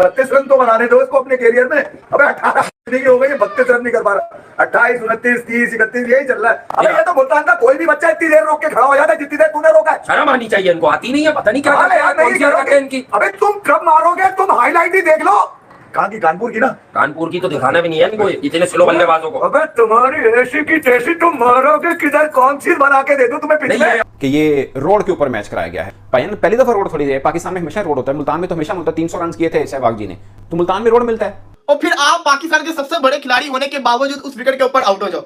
32 run तो बनाने दो इसको अपने कैरियर में। अबे 18 की हो गई, 32 रन नहीं कर पा रहा। 28, 29, 30, 31 यही चल रहा है। अबे ये तो मुल्तान का कोई भी बच्चा इतनी देर रोक के खड़ा हो जाता है जितनी देर तूने रोका है। शर्म आनी चाहिए इनको, आती नहीं है, पता नहीं क्या करते हैं इनकी। अबे तुम कब मारोगे, तुम हाईलाइट ही देख लो। कहाँ की? कानपुर की ना? कानपुर की तो दिखाना भी नहीं है इनको, इतने स्लो बल्लेबाजों को। अबे तुम्हारी ऐसी की तैसी, तुम मारोगे किधर? कौन सी बना के दे दूं तुम्हें पिछले कि ये रोड के ऊपर मैच कराया गया है। पहली दफा रोड थोड़ी है, पाकिस्तान में हमेशा रोड होता है, मुल्तान में तो हमेशा मिलता है। 300 रन किए थे सहवाग जी ने, तो मुल्तान में रोड मिलता है। और फिर आप पाकिस्तान के सबसे बड़े खिलाड़ी होने के बावजूद उस विकेट के ऊपर आउट हो जाओ।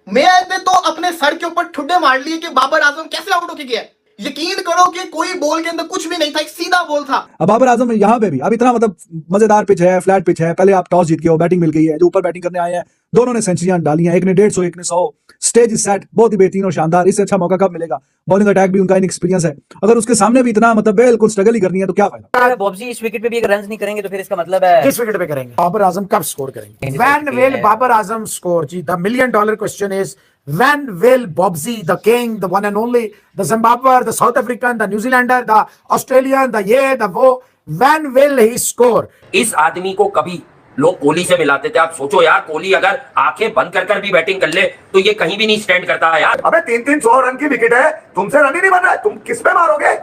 मैं ने तो अपने सर के ऊपर ठुड्डे मार लिए कि बाबर आजम कैसे आउट होके गया। यकीन करो कि कोई बॉल के अंदर कुछ भी नहीं था, एक सीधा बॉल था। अब बाबर आजम यहाँ पे भी अब इतना मतलब मजेदार पिच है, फ्लैट पिच है। पहले आप टॉस जीत के हो, बैटिंग मिल गई है, जो ऊपर बैटिंग करने आए हैं दोनों ने सेंचुरियां डाली हैं, एक ने 150 एक ने 100। स्टेज इज सेट, बहुत ही बेहतरीन और शानदार। इससे अच्छा मौका कब मिलेगा? बॉलिंग अटैक भी उनका इनएक्सपीरियंस है, अगर उसके सामने भी इतना मतलब बिल्कुल स्ट्रगल ही करनी है तो क्या फायदा। बॉब्जी इस विकेट पे भी अगर रन नहीं करेंगे तो फिर इसका मतलब है किस विकेट पे करेंगे? बाबर आजम कब स्कोर करेंगे? When will Babar Azam score? जी, the million dollar question is when will Bobsy, the king, the one and only, the Zimbabwean, the South African, the New Zealander, the Australian, the वो, when will he score? इस आदमी को कभी लोग कोहली से मिलाते थे। आप सोचो यार, कोहली अगर आंखें बंद कर भी बैटिंग कर ले तो ये कहीं भी नहीं स्टैंड करता है यार। अबे 300 रन की विकेट है, तुमसे रन ही नहीं बन रहा है, तुम किस पे मारोगे?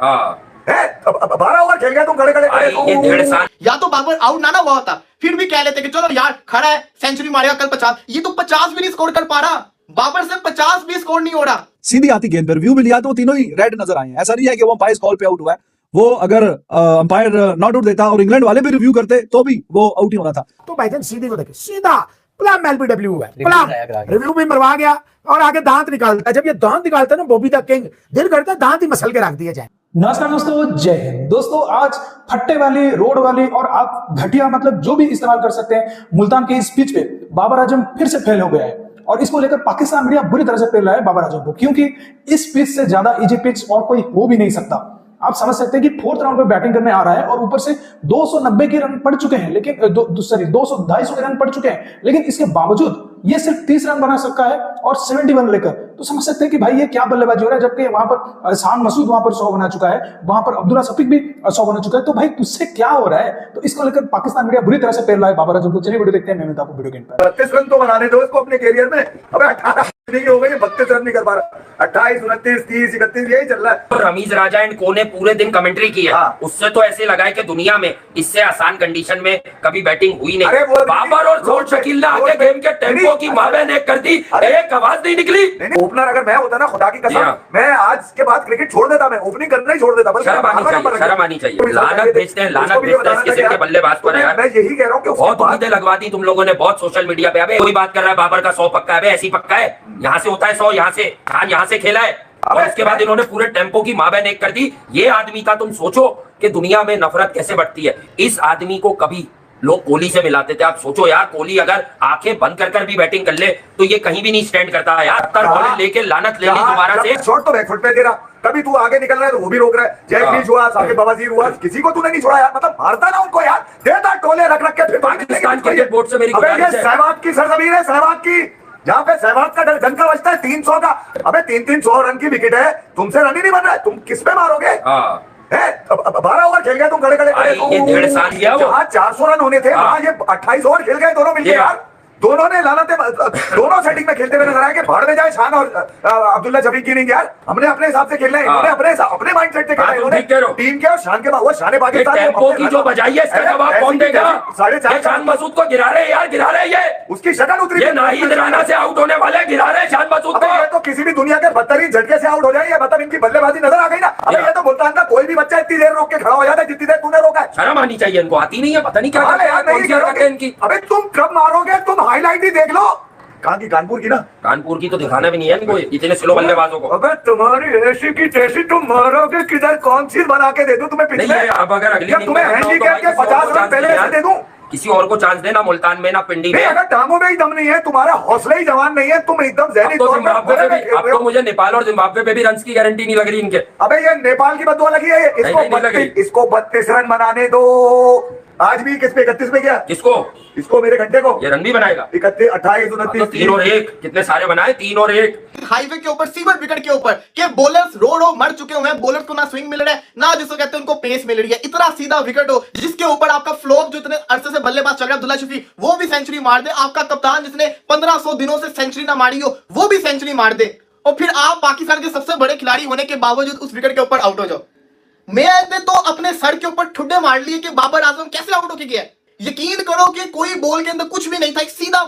12 ओवर खेल गए तुम खड़े खड़े। ये 1.5 साल या तो बाबर आउट ना हुआ होता, फिर भी कह लेते कि चलो यार खड़ा है, सेंचुरी मारेगा कल 50। ये तो 50 भी नहीं स्कोर कर पा रहा, बाबर से 50 भी स्कोर नहीं हो रहा। सीधी आती गेंद पर व्यू भी लिया तो तीनों ही रेड नजर आए हैं। ऐसा नहीं है कि वो अंपायर कॉल पे आउट हुआ है, वो अगर अंपायर नॉट आउट देता और इंग्लैंड वाले भी रिव्यू करते तो भी वो आउट ही होना था। तो भाईजान सीधी को देखे, सीधा प्लम एलबीडब्ल्यू हुआ, प्लम रिव्यू भी मरवा गया और आगे दांत निकालता है। जब ये दांत निकालता है ना बॉबी द किंग, दिल करता है दांत ही मसल के रख दिया जाए। नमस्कार दोस्तों, जय हिंद। दोस्तों आज फट्टे वाली, रोड वाली और आप घटिया मतलब जो भी इस्तेमाल कर सकते हैं, मुल्तान के इस पिच पे बाबर आजम फिर से फेल हो गया है और इसको लेकर पाकिस्तान मीडिया बुरी तरह से पेल रहा है बाबर आजम को, क्योंकि इस पिच से ज्यादा इजी पिच और कोई हो भी नहीं सकता। आप समझ सकते हैं कि 4th राउंड पे बैटिंग करने आ रहा है और ऊपर से 290 के रन पड़ चुके हैं, लेकिन 250 के रन पड़ चुके हैं, लेकिन इसके बावजूद ये सिर्फ 30 रन बना सकता है और 71 लेकर। तो समझ सकते हैं कि भाई ये क्या बल्लेबाजी हो रहा है, जबकि वहां पर शान मसूद वहां पर 100 बना चुका है, वहां पर अब्दुल्ला शफीक भी 100 बना चुका है। तो भाई तुझसे क्या हो रहा है? तो इसको लेकर पाकिस्तान मीडिया बुरी तरह से पेल रहा है बाबर आजम को। चलिए वीडियो देखते हैं, मैं आपको वीडियो गेम पर। 32 रन तो बनाने दो इसको अपने कैरियर में। अबे 18 की हो गई, 32 रन नहीं कर पा रहा। 28, 29, 30, 31 यही चल रहा है। रमीज राजा एंड को ने पूरे दिन कमेंट्री की है। उससे तो ऐसे लगा है कि दुनिया में इससे आसान कंडीशन में कभी बैटिंग हुई नहीं। बाबर और जोर शकील ने आगे गेम के टेम्पो की माबैन एक कर दी, एक आवाज नहीं निकली। ओपनर अगर मैं होता ना, खुदा की कसम, मैं आज के बाद क्रिकेट छोड़ देता, मैं ओपनिंग करना ही छोड़ देता। शर्म आनी चाहिए, शर्म आनी चाहिए। लानत भेजते हैं, लानत भेजते हैं इस किस्म के बल्लेबाज पर यार। मैं यही कह रहा हूँ कि बहुत उम्मीदें लगवा दी तुम लोगों ने, बहुत सोशल मीडिया पे। अबे कोई बात कर रहा है बाबर का 100 पक्का है, ऐसी पक्का है, यहाँ से होता है 100, यहाँ से खान यहाँ से खेला है और उसके बाद इन्होंने पूरे टेम्पो की माबैन एक कर दी। ये आदमी था, तुम सोचो कि दुनिया में नफरत कैसे बढ़ती है। इस आदमी को कभी लोग कोहली से मिलाते थे। आप सोचो यार, कोहली अगर आंखें बंद कर भी बैटिंग कर ले तो ये कहीं भी नहीं स्टैंड करता है यार। 70 बॉलें लेके लानत ले ली दोबारा से। शॉट तो बैकफुट पे दे रहा, कभी तू आगे निकल रहा है तो वो भी रोक रहा है। जैक हुआ, साकिब बवासीर हुआ, किसी को तूने नहीं छोड़ा यार। मतलब मारता ना उनको यार, देता टोले रख के। फिर पाकिस्तान क्रिकेट बोर्ड से मेरी गुजारिश है, सहवाग की सरजमीन है, सहवाग की, जहाँ पे सहवाग का डंका बजता है 300 का। अबे 300 रन की विकेट है, तुमसे रन ही नहीं बन रहा है, तुम किस पे मारोगे? 12 ओवर खेल गए तुम खड़े खड़े। ये 1.5 साल किया वो। जहाँ 400 रन होने थे वहाँ ये 28 ओवर खेल गए दोनों मिलकर यार। दोनों ने लानते, दोनों सेटिंग में खेलते हुए नजर आए कि भाड़ में जाए शान और अब्दुल्ला शफीक की नहीं यार। हमने अपने हिसाब से खेलना है, इन्होंने अपने माइंडसेट से खेलना है। इन्होंने टीम के और शान के वो शान पाकिस्तान टेम्पो की जो बजाई है इसका जवाब कौन देगा? 4.5 शान मसूद को गिरा रहे यार, गिरा रहे। ये उसकी शक्ल उतरी, ये नाहिद राना से आउट होने वाले गिरा रहे शान मसूद को। ये तो किसी भी दुनिया के बदतरीन झटके से आउट हो जाए, मतलब इनकी बल्लेबाजी नजर आ गई ना। अबे ये तो मुल्तान का कोई भी बच्चा इतनी देर रोक के खड़ा हो जाता है जितनी देर तूने रोका है। शर्म आनी चाहिए इनको, आती नहीं है, पता नहीं क्या करते हैं इनकी। अबे तुम कब मारोगे, तुम हाईलाइट ही देख लो। कहाँ की? कानपुर की ना? कानपुर की तो दिखाना भी नहीं है इनको, इतने स्लो बल्लेबाजों को। अबे तुम्हारी ऐसी की तैसी, तुम मारोगे किधर? कौन सी बना के दे दूं तुम्हें पिछले? अब अगर अगली तुम्हें हैंडीकैप के 50 रन पहले से दे दूं, किसी और को चांस देना, मुल्तान में ना पिंडी में। अगर टांगों में ही दम नहीं है, तुम्हारा हौसला ही जवान नहीं है, तुम एकदम ज़हनी तौर पे। अब तो मुझे नेपाल और जिम्बाब्वे पे भी रन की गारंटी नहीं लग रही इनके। अबे ये नेपाल की बदुआ लगी है, इसको 32 रन बनाने दो। आज भी किस पे 31 पे क्या किसको? इसको मेरे घंटे को ये रन भी बनाएगा? 31 28 तो 29 3 और 1 कितने सारे बनाए? 3 और 1। हाईवे के ऊपर सीवर विकेट के ऊपर के बॉलर्स रोड हो मर चुके हुए हैं, बॉलर्स को ना स्विंग मिल रहा है ना जिसको कहते हैं उनको पेस मिल रही है, इतना सीधा विकेट हो जिसके ऊपर आपका फ्लॉप जो इतने अरसे से बल्लेबाज चल रहा है अब्दुल्ला शफीक वो भी सेंचुरी मार दे, आपका कप्तान जिसने 1500 दिनों से सेंचुरी ना मारी हो वो भी सेंचुरी मार दे, और फिर आप पाकिस्तान के सबसे बड़े खिलाड़ी होने के बावजूद उस विकेट के ऊपर आउट हो जाओ। मैच ने तो अपने सर के ऊपर ठुड्डे मार लिए कि बाबर आजम कैसे आउट होके गया। यकीन करो कि कोई बॉल के अंदर कुछ भी नहीं था, एक सीधा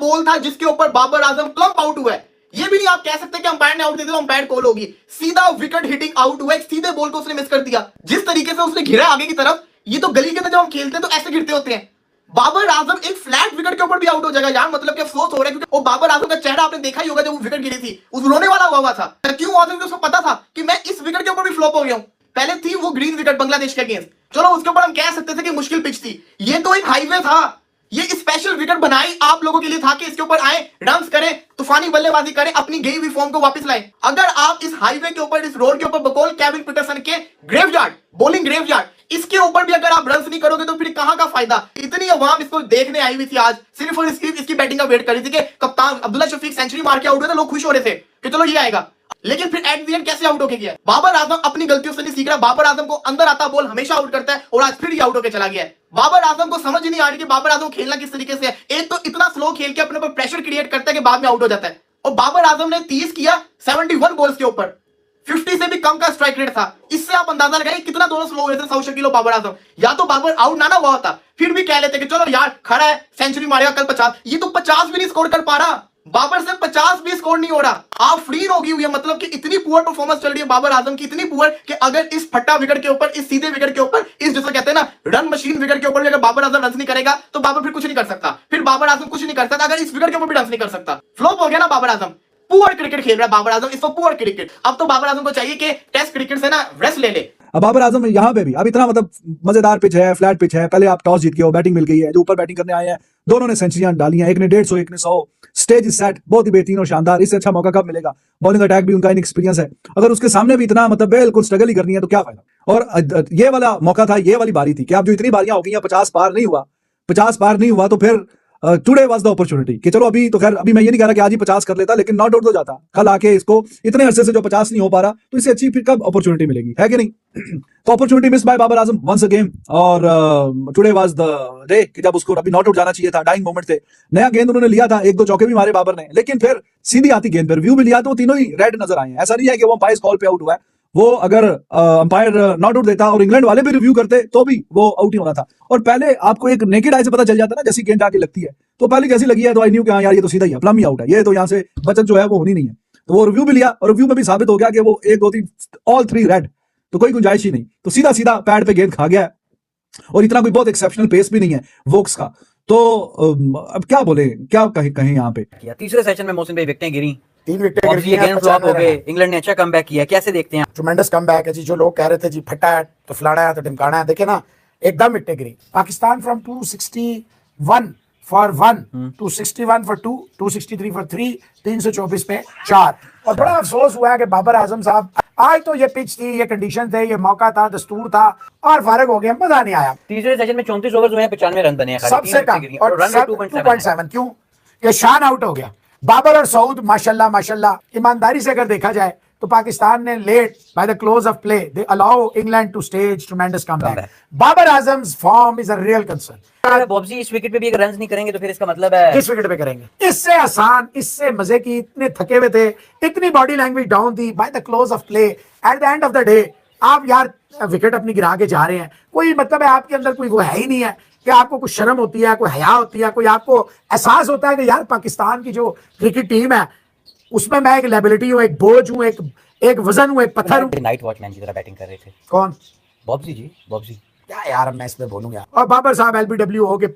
बॉल था जिसके ऊपर बाबर आजम प्लम्प आउट हुआ है। ये भी नहीं आप कह सकते कि अंपायर ने आउट दे दिया, अंपायर कॉल होगी। सीधा विकेट हिटिंग आउट हुआ, एक सीधे बॉल को उसने मिस कर दिया। जिस तरीके से उसने घिरा आगे की तरफ, ये तो गली के अंदर जब हम खेलते हैं तो ऐसे गिरते होते हैं। बाबर आजम एक फ्लैट विकेट के ऊपर भी आउट हो जाएगा यार, मतलब कि अफसोस हो रहा है क्योंकि वो बाबर आजम का चेहरा आपने देखा ही होगा जब वो विकेट गिरी थी, उस रोने वाला हुआ था। क्यों हुआ था? क्योंकि उसको पता था कि मैं इस विकेट के ऊपर भी फ्लॉप हो गया हूं। पहले थी वो ग्रीन विकेट बांग्लादेश के अगेंस्ट, चलो उसके ऊपर हम कह सकते थे कि मुश्किल पिच थी, ये तो एक हाईवे था। ये स्पेशल विकेट बनाई आप लोगों के लिए था कि इसके ऊपर आए, रन्स करें, तूफानी बल्लेबाजी करें, अपनी गई हुई फॉर्म को वापस लाएं। अगर आप इस हाईवे के ऊपर, इस रोड के ऊपर बकौल केविन पीटरसन के ग्रेवयार्ड, बॉलिंग ग्रेवयार्ड, इसके ऊपर भी अगर आप रन्स नहीं करोगे तो फिर कहां का फायदा। इतनी अवाम इसको देखने आई हुई थी आज, सिर्फ और इसकी बैटिंग का वेट कर रही थी कि कप्तान अब्दुल्ला शफीक सेंचुरी मार के आउट हुए थे, लोग खुश हो रहे थे कि चलो ये आएगा, लेकिन फिर एट द एंड कैसे आउट होके गया। बाबर आजम अपनी गलतियों से नहीं सीख रहा। बाबर आजम को अंदर आता बॉल हमेशा आउट करता है और आज फिर ये आउट होके चला गया है। बाबर आजम को समझ ही नहीं आ रही कि बाबर आजम खेलना किस तरीके से है। एक तो इतना स्लो खेल के अपने ऊपर प्रेशर क्रिएट करता है कि बाद में आउट हो जाता है, और बाबर आजम ने 30 किया 71 बॉल्स के ऊपर, 50 से भी कम का स्ट्राइक रेट था। इससे आप अंदाजा लगाइए कितना दोनों स्लो हुए थे सौ शकील और बाबर आजम। या तो बाबर आउट ना हुआ होता फिर भी कह लेते कि चलो यार खड़ा है, सेंचुरी मारेगा कल 50, ये तो 50 भी नहीं स्कोर कर पा रहा। बाबर से 50 भी स्कोर नहीं हो रहा। आप फ्री होगी हुई है, मतलब कि इतनी पुअर परफॉर्मेंस चल रही है बाबर आजम की, इतनी पुअर कि अगर इस फट्टा विकेट के ऊपर, इस सीधे विकेट के ऊपर, इस जैसे कहते हैं ना रन मशीन विकेट के ऊपर भी अगर बाबर आजम रन नहीं करेगा तो बाबर फिर कुछ नहीं कर सकता, फिर बाबर आजम कुछ नहीं कर सकता। अगर इस विकेट के ऊपर भी रन नहीं कर सकता, फ्लॉप हो गया ना बाबर आजम। पुअर क्रिकेट खेल रहा है बाबर आजम, इसको पुअर क्रिकेट। अब तो बाबर आजम को चाहिए कि टेस्ट क्रिकेट से ना रेस्ट ले ले। अब बाबर आजम यहाँ पे भी अब इतना मतलब मजेदार पिच है, फ्लैट पिच है, पहले आप टॉस जीत के हो, बैटिंग मिल गई है, जो ऊपर बैटिंग करने आए हैं दोनों ने सेंचुरियां डाली हैं, एक ने 150 एक ने 100, स्टेज इज सेट, बहुत ही बेहतरीन और शानदार। इससे अच्छा मौका कब मिलेगा? बॉलिंग अटैक भी उनका इनएक्सपीरियंस है, अगर उसके सामने भी इतना मतलब बिल्कुल स्ट्रगल ही करनी है तो क्या फायदा। और ये वाला मौका था, ये वाली बारी थी कि अब जो इतनी बारियां हो गई हैं 50 पार नहीं हुआ तो फिर टुडे वाज द अपॉर्चुनिटी कि चलो अभी तो खैर, अभी मैं ये नहीं कह रहा कि आज ही 50 कर लेता, लेकिन नॉट आउट तो जाता कल आके। इसको इतने अरसे से जो 50 नहीं हो पा रहा, तो इससे अच्छी फिर कब अपॉर्चुनिटी मिलेगी, है कि नहीं? तो opportunity miss bye Babar Azam once again, और टुडे वाज द डे कि जब उसको अभी नॉट आउट जाना चाहिए था। डाइंग मोमेंट थे, नया गेंद उन्होंने लिया था, 1-2 चौके भी मारे बाबर ने, लेकिन फिर सीधी आती गेंद पर व्यू भी लिया तो तीनों ही रेड नजर आए हैं। ऐसा नहीं है कि वो अंपायर कॉल पे आउट हुआ है, वो अगर अंपायर नॉट आउट देता और इंग्लैंड वाले भी रिव्यू करते तो भी वो आउट ही होना था। और पहले आपको एक नेकेड आई से पता चल जाता है ना, जैसी गेंद आके लगती है तो पहले जैसी लगी है तो आई न्यू कि हाँ यार ये तो सीधा ही है, प्लम ही आउट है, ये तो यहाँ से बचत जो है वो होनी नहीं है। तो वो रिव्यू भी लिया और रिव्यू में भी साबित हो गया कि वो 1 2 3 ऑल 3 रेड, तो कोई गुंजाइश ही नहीं। तो सीधा सीधा पैड पे गेंद खा गया है, और इतना कोई बहुत एक्सेप्शनल पेस भी नहीं है वोक्स का। तो अब क्या बोले, क्या कहें यहाँ पे। तीसरे सेशन में मोहसिन भाई विकेटें गिरी, 3 विकेट और ये गेंद फ्लॉप हो गए, इंग्लैंड ने अच्छा कमबैक किया, कैसे देखते हैं? ट्रमेंडस कमबैक है जी। जो लोग कह रहे थे जी फटा है तो फलाना है तो ढिमकाना है, देखिए ना एकदम wicket Giri. Pakistan from 261 for 1 261 for 2 263 for 3 324 पे 4। और बड़ा अफसोस हुआ है कि बाबर आजम साहब, आज तो ये पिच थी, ये कंडीशन थे, ये मौका था, दस्तूर था, और फारिग हो गया, मजा नहीं आया। तीसरे सेशन में 34 ओवर हुए हैं, 95 रन बने हैं, सबसे कम, और रन 2.7। क्यों? ये शान आउट हो गया। बाबर और सऊद माशाल्लाह, ईमानदारी से अगर देखा जाए तो पाकिस्तान ने let by the close of play they allow England to stage tremendous comeback. Babar Azam's form is a real concern. बॉब्जी इस विकेट पे भी अगर रन नहीं करेंगे तो फिर इसका मतलब है किस विकेट पे करेंगे? इससे आसान, इससे मजे की, इतने थके हुए थे, इतनी बॉडी लैंग्वेज डाउन थी bye the close of play, at the end of the day आप यार विकेट अपनी गिरा के जा रहे हैं, कोई मतलब है आपके अंदर कोई वो है ही नहीं है कि आपको कुछ शर्म होती है, कोई हया होती है, कोई आपको एहसास होता है कि यार पाकिस्तान की जो क्रिकेट टीम है उसमें मैं एक लायबिलिटी हूँ, एक बोझ हूँ, एक वजन हूँ, एक पत्थर हूँ। नाइट वॉचमैन की तरह बैटिंग कर रहे थे। कौन? बॉब्जी जी, बॉब्जी क्या यार, मैं इसमें बोलूंगा। और बाबर साहब LBW हो गए,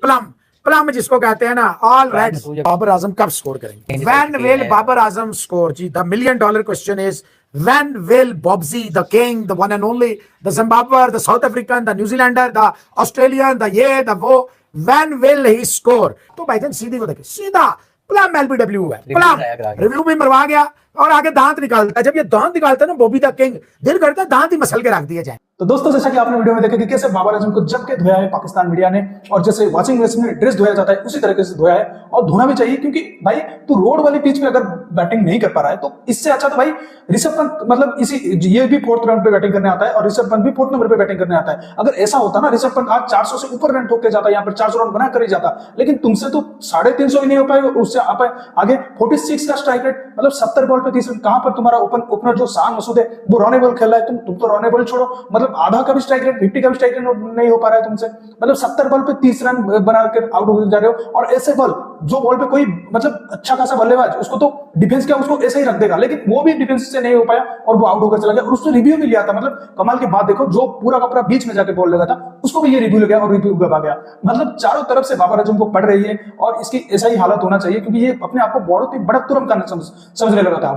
प्लम जिसको कहते हैं ना, ऑल रेड। बाबर आजम कब स्कोर करेंगे? When will Babar Azam score? जी, the $1 million question is when will Bobsy, the king, the one and only, the Zimbabwean, the South African, the New Zealander, the Australian, the वो, when will he score? तो भाईजान सीधी को देखिए, सीधा plum LBW है, plum review भी मरवा गया और आगे दांत निकालता है। जब ये दांत निकालता है ना बॉबी द किंग, दिल करता है दांत ही मसल के रख दिए जाए। तो दोस्तों जैसा कि आपने वीडियो में देखा कि कैसे बाबर आजम को जम के धोया है पाकिस्तान मीडिया ने, और जैसे वॉशिंग मशीन में ड्रेस धोया जाता है उसी तरीके से धोया है, और धोना भी चाहिए, क्योंकि भाई तू रोड वाली पिच पे अगर बैटिंग नहीं कर पा रहा है तो इससे अच्छा तो भाई ऋषभ पंत मतलब ये भी 4th राउंड पे बैटिंग करने आता है और ऋषभ पंत भी 4th नंबर पे बैटिंग करने आता है। अगर ऐसा होता ना, ऋषभ पंत आज 400 से ऊपर रन ठोक के जाता, यहाँ पर 400 रन बना कर ही जाता, लेकिन तुमसे तो 350 भी नहीं हो पाए, उससे आप आगे 46 का स्ट्राइक रेट, मतलब 70 बॉल पे 30 रन। कहां पर तुम्हारा ओपनर जो शान मसूद है वो रॉने बॉल खेल रहा है, तुम तो रॉने बॉल छोड़ो, मतलब आधा का भी स्ट्राइक रेट, 50 का भी स्ट्राइक रेट नहीं हो पा रहा है तुमसे, मतलब 70 बॉल पे 30 रन बनाकर आउट हो जा रहे हो। और ऐसे बॉल जो बॉल पे कोई मतलब अच्छा खासा बल्लेबाज उसको तो डिफेंस क्या उसको ऐसे ही रख देगा, लेकिन वो भी डिफेंस से नहीं हो पाया और वो आउट होकर चला गया। और उसने रिव्यू भी लिया था, मतलब कमाल की बात देखो, जो पूरा का पूरा बीच में जाके बॉल लगा था उसको भी ये रिव्यू लगा और रिव्यू गवा गया। मतलब चारों तरफ से बाबर आजम को पड़ रही है और इसकी ऐसा ही हालत होना चाहिए, क्योंकि ये अपने आप को बहुत ही बड़ा तुरम का समझने लगा था,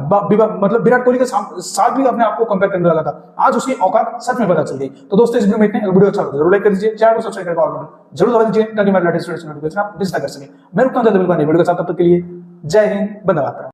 मतलब विराट कोहली के साथ भी अपने आप को कंपेयर करने लगा था। आज उसकी औकात सच में पता चल गई। तो दोस्तों इस वीडियो में इतने, वीडियो अच्छा जरूर लाइक कर दीजिए, चैनल को सब्सक्राइब करके जरूर दबा दीजिए ताकि मेरे लेटेस्ट नोटिफिकेशन आप मिस ना कर सके। मैं रुकता हूं वीडियो के साथ, तब तक के लिए जय हिंद, वंदे मातरम।